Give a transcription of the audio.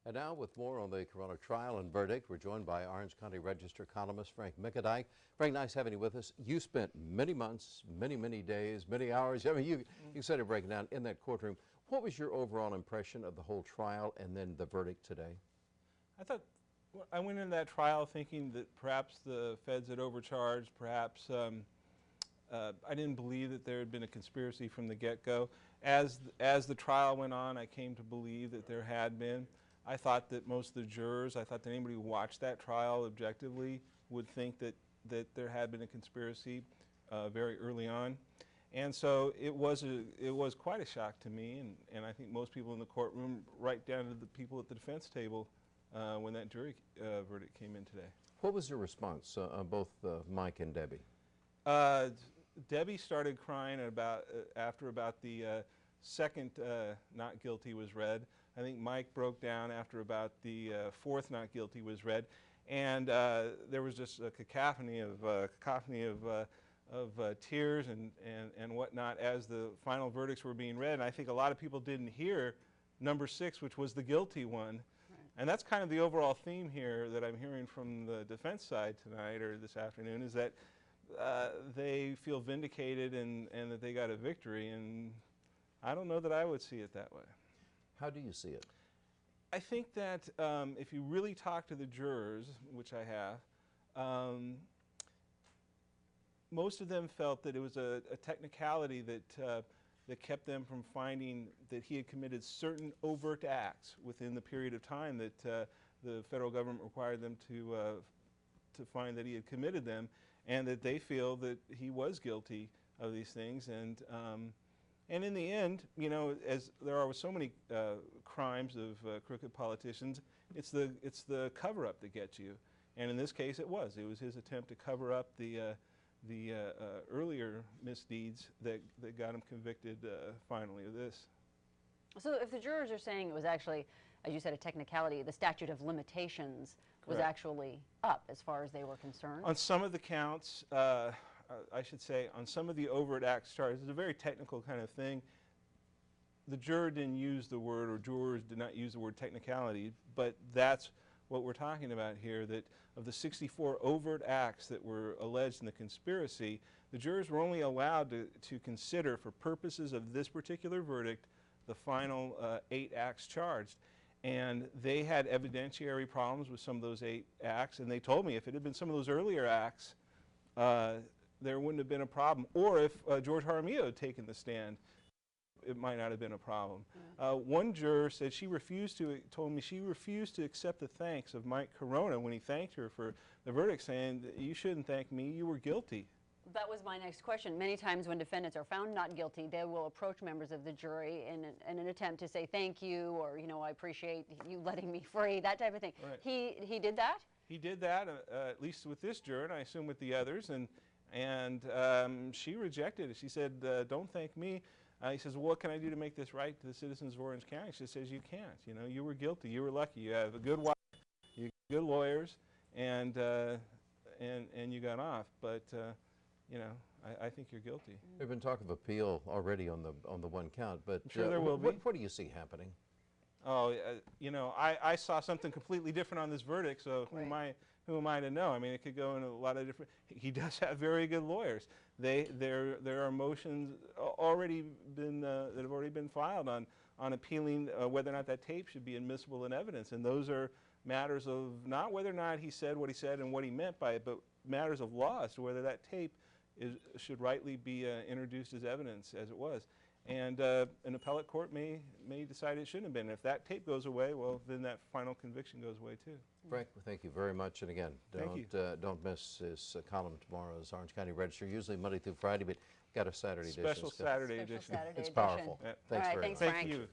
And now with more on the Carona trial and verdict, we're joined by Orange County Register columnist Frank Mickadike. Frank, nice having you with us. You spent many months, many days, many hours. I mean, you said it breaking down in that courtroom. What was your overall impression of the whole trial and then the verdict today? I went into that trial thinking that perhaps the feds had overcharged, perhaps I didn't believe that there had been a conspiracy from the get-go. As the trial went on, I came to believe that there had been. I thought that most of the jurors, I thought that anybody who watched that trial objectively would think that there had been a conspiracy very early on. And so it was quite a shock to me, and I think most people in the courtroom, right down to the people at the defense table, when that jury verdict came in today. What was your response, both Mike and Debbie? Debbie started crying after about the second not guilty was read. I think Mike broke down after about the fourth not guilty was read, and there was just a cacophony of tears and whatnot as the final verdicts were being read. And I think a lot of people didn't hear number 6, which was the guilty one. And that's kind of the overall theme here that I'm hearing from the defense side tonight or this afternoon, is that they feel vindicated and that they got a victory, and I don't know that I would see it that way. How do you see it? I think that if you really talk to the jurors, which I have, most of them felt that it was a technicality that kept them from finding that he had committed certain overt acts within the period of time that the federal government required them to find that he had committed them, and that they feel that he was guilty of these things. And in the end, you know, as there are with so many crimes of crooked politicians, it's the cover-up that gets you. And in this case, it was his attempt to cover up the earlier misdeeds that got him convicted finally of this. So if the jurors are saying it was actually, as you said, a technicality, the statute of limitations was actually up as far as they were concerned? On some of the counts, I should say, on some of the overt acts charges, it's a very technical kind of thing. The juror didn't use the word, or jurors did not use the word technicality, but that's what we're talking about here, that of the 64 overt acts that were alleged in the conspiracy, the jurors were only allowed to consider, for purposes of this particular verdict, the final 8 acts charged. And they had evidentiary problems with some of those 8 acts, and they told me if it had been some of those earlier acts, there wouldn't have been a problem. Or if George Jaramillo had taken the stand, it might not have been a problem. One juror said told me she refused to accept the thanks of Mike Carona when he thanked her for the verdict, saying, "You shouldn't thank me, you were guilty." That was my next question. Many times when defendants are found not guilty, they will approach members of the jury in an attempt to say thank you, or, you know, I appreciate you letting me free, that type of thing. Right. He did that? He did that, at least with this juror, and I assume with the others, and she rejected it. She said, "Don't thank me." He says, "Well, what can I do to make this right to the citizens of Orange County?" She says, "You can't. You know, you were guilty. You were lucky. You have a good wife, you have good lawyers, and you got off. But you know, I think you're guilty." We've been talking of appeal already on the one count, but I'm sure there will be. What do you see happening? Oh, you know, I saw something completely different on this verdict, so who am I to know? I mean, it could go in a lot of different. He does have very good lawyers. There are motions already that have already been filed on appealing whether or not that tape should be admissible in evidence, and those are matters of not whether or not he said what he said and what he meant by it, but matters of law as to whether that tape should rightly be introduced as evidence, as it was. And an appellate court may decide it shouldn't have been. If that tape goes away, well, then that final conviction goes away too. Frank, thank you very much. And again, don't miss his column tomorrow as Orange County Register, usually Monday through Friday, but got a Saturday edition. Special Saturday edition. It's powerful. Yeah. Thanks very much. Thanks, Frank. Thank you.